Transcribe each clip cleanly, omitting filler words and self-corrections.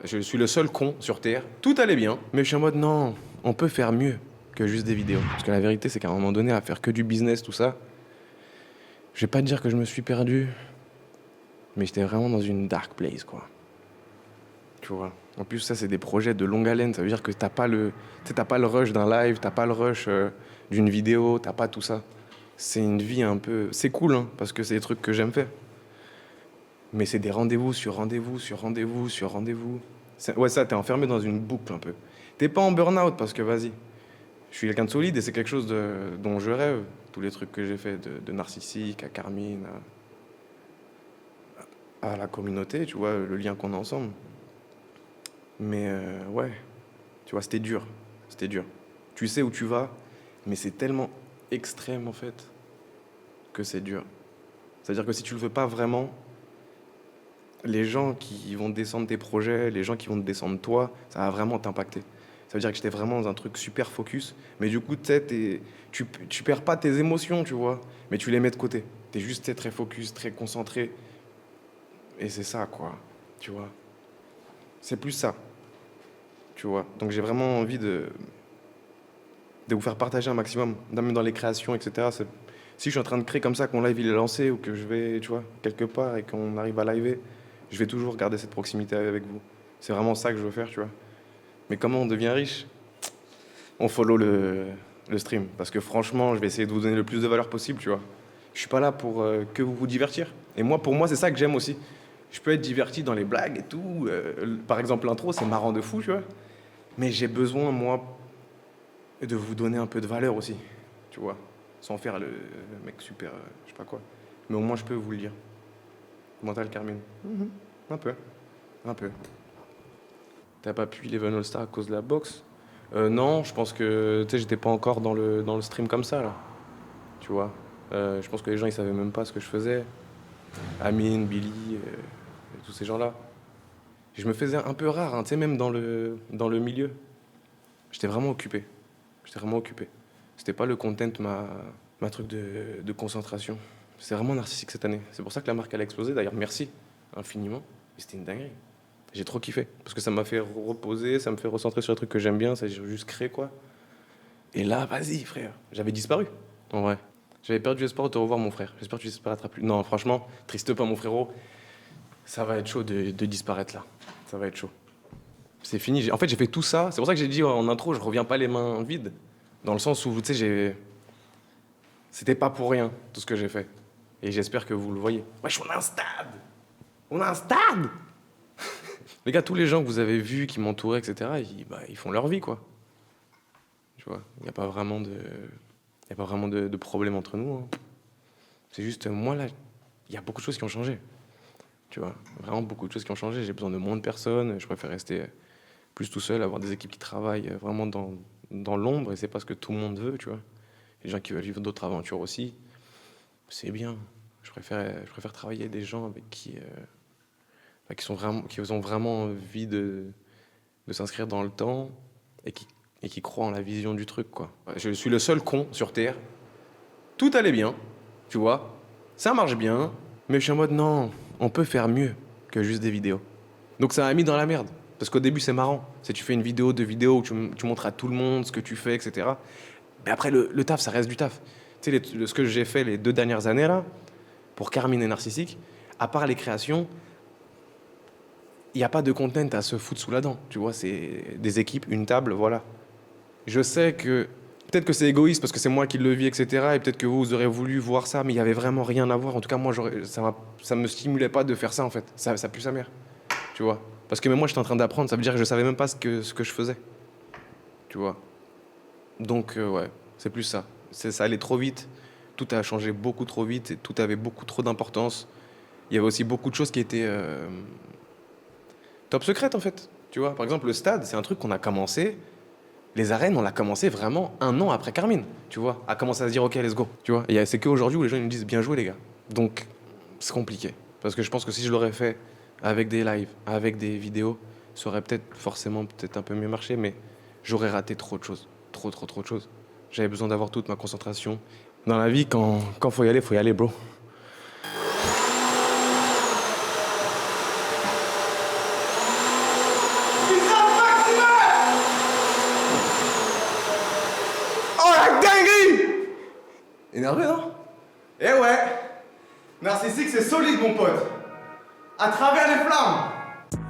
Je suis le seul con sur Terre. Tout allait bien, mais je suis en mode non, on peut faire mieux que juste des vidéos. Parce que la vérité, c'est qu'à un moment donné, à faire que du business, tout ça, je vais pas te dire que je me suis perdu, mais j'étais vraiment dans une dark place, quoi. Tu vois. En plus, ça, c'est des projets de longue haleine. Ça veut dire que t'as pas le rush d'un live, t'as pas le rush d'une vidéo, t'as pas tout ça. C'est une vie un peu. C'est cool, hein, parce que c'est des trucs que j'aime faire. Mais c'est des rendez-vous sur rendez-vous sur rendez-vous sur rendez-vous. Ouais, ça, t'es enfermé dans une boucle un peu. T'es pas en burn-out parce que vas-y. Je suis quelqu'un de solide et c'est quelque chose dont je rêve. Tous les trucs que j'ai fait, de Narcissique à Carmine, à la communauté, tu vois, le lien qu'on a ensemble. Mais ouais, tu vois, c'était dur. C'était dur. Tu sais où tu vas, mais c'est tellement extrême en fait que c'est dur. C'est-à-dire que si tu le veux pas vraiment, les gens qui vont descendre tes projets, les gens qui vont te descendre toi, ça va vraiment t'impacter. Ça veut dire que j'étais vraiment dans un truc super focus, mais du coup, tu sais, tu perds pas tes émotions, tu vois, mais tu les mets de côté. T'es juste très focus, très concentré, et c'est ça, quoi, tu vois. C'est plus ça, tu vois. Donc j'ai vraiment envie de vous faire partager un maximum, même dans les créations, etc. Si je suis en train de créer comme ça, qu'on live il est lancé, ou que je vais, tu vois, quelque part, et qu'on arrive à liver, je vais toujours garder cette proximité avec vous. C'est vraiment ça que je veux faire, tu vois. Mais comment on devient riche? On follow le stream. Parce que franchement, je vais essayer de vous donner le plus de valeur possible, tu vois. Je suis pas là pour que vous vous divertir. Et moi, pour moi, c'est ça que j'aime aussi. Je peux être diverti dans les blagues et tout. Par exemple, l'intro, c'est marrant de fou, tu vois. Mais j'ai besoin, moi, de vous donner un peu de valeur aussi, tu vois. Sans faire le mec super, je sais pas quoi. Mais au moins, je peux vous le dire. Mental Carmine. Un peu, un peu. T'as pas pu Eleven All-Star à cause de la boxe? Non, je pense que tu sais, j'étais pas encore dans le stream comme ça, là. Tu vois. Je pense que les gens, ils savaient même pas ce que je faisais. Amine, Billy, et tous ces gens-là. Je me faisais un peu rare, hein, tu sais, même dans le milieu. J'étais vraiment occupé. J'étais vraiment occupé. C'était pas le content, ma truc de concentration. C'est vraiment narcissique cette année. C'est pour ça que la marque, elle a explosé. D'ailleurs, merci infiniment. Et c'était une dinguerie. J'ai trop kiffé. Parce que ça m'a fait reposer, ça me fait recentrer sur les trucs que j'aime bien, ça j'ai juste créé quoi. Et là, vas-y, frère. J'avais disparu, en vrai. J'avais perdu espoir de te revoir, mon frère. J'espère que tu disparaîtras plus. Non, franchement, triste pas, mon frérot. Ça va être chaud de disparaître là. Ça va être chaud. C'est fini. En fait, j'ai fait tout ça. C'est pour ça que j'ai dit en intro, je reviens pas les mains vides. Dans le sens où, tu sais, c'était pas pour rien, tout ce que j'ai fait. Et j'espère que vous le voyez. Wesh, on a un stade. On a un stade. Les gars, tous les gens que vous avez vus, qui m'entouraient, etc., ils font leur vie, quoi. Tu vois, il n'y a pas vraiment de problème entre nous, hein. C'est juste, moi, là, il y a beaucoup de choses qui ont changé. Tu vois, vraiment beaucoup de choses qui ont changé. J'ai besoin de moins de personnes. Je préfère rester plus tout seul, avoir des équipes qui travaillent vraiment dans l'ombre. Et c'est pas ce que tout le monde veut, tu vois. Les gens qui veulent vivre d'autres aventures aussi, c'est bien. Je préfère travailler avec des gens avec qui ont vraiment envie de s'inscrire dans le temps et qui croient en la vision du truc, quoi. Je suis le seul con sur Terre. Tout allait bien, tu vois. Ça marche bien, mais je suis en mode non, on peut faire mieux que juste des vidéos. Donc ça m'a mis dans la merde. Parce qu'au début, c'est marrant. C'est tu fais une vidéo, deux vidéos où tu montres à tout le monde ce que tu fais, etc. Mais après, le taf, ça reste du taf. Tu sais, ce que j'ai fait les 2 dernières années, là, pour Carmine et Narcissique, à part les créations, il n'y a pas de content à se foutre sous la dent. Tu vois, c'est des équipes, une table, voilà. Je sais que peut-être que c'est égoïste parce que c'est moi qui le vis, etc. Et peut-être que vous aurez voulu voir ça, mais il y avait vraiment rien à voir. En tout cas, moi, ça me stimulait pas de faire ça en fait. Ça pue sa mère, tu vois. Parce que même moi, j'étais en train d'apprendre. Ça veut dire que je savais même pas ce que je faisais, tu vois. Donc ouais, c'est plus ça. Ça allait trop vite. Tout a changé beaucoup trop vite et tout avait beaucoup trop d'importance. Il y avait aussi beaucoup de choses qui étaient top secrètes en fait. Tu vois, par exemple, le stade, c'est un truc qu'on a commencé. Les arènes, on l'a commencé vraiment 1 an après Carmine, tu vois, à commencer à se dire ok, let's go, tu vois. Et c'est qu'aujourd'hui où les gens ils me disent bien joué les gars. Donc c'est compliqué parce que je pense que si je l'aurais fait avec des lives, avec des vidéos, ça aurait peut-être forcément peut-être un peu mieux marché, mais j'aurais raté trop de choses, trop de choses. J'avais besoin d'avoir toute ma concentration. Dans la vie, quand faut y aller, bro. Énervé, non? Eh ouais! Narcissique, c'est solide, mon pote! À travers les flammes!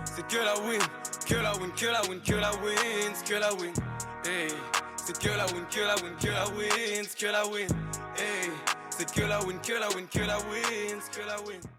C'est que la win, que la win, que la win, que la win, que la win. Hey, c'est que la win, que la win, que la win, que la win. Hey, c'est que la win, que la win, que la win, que la win.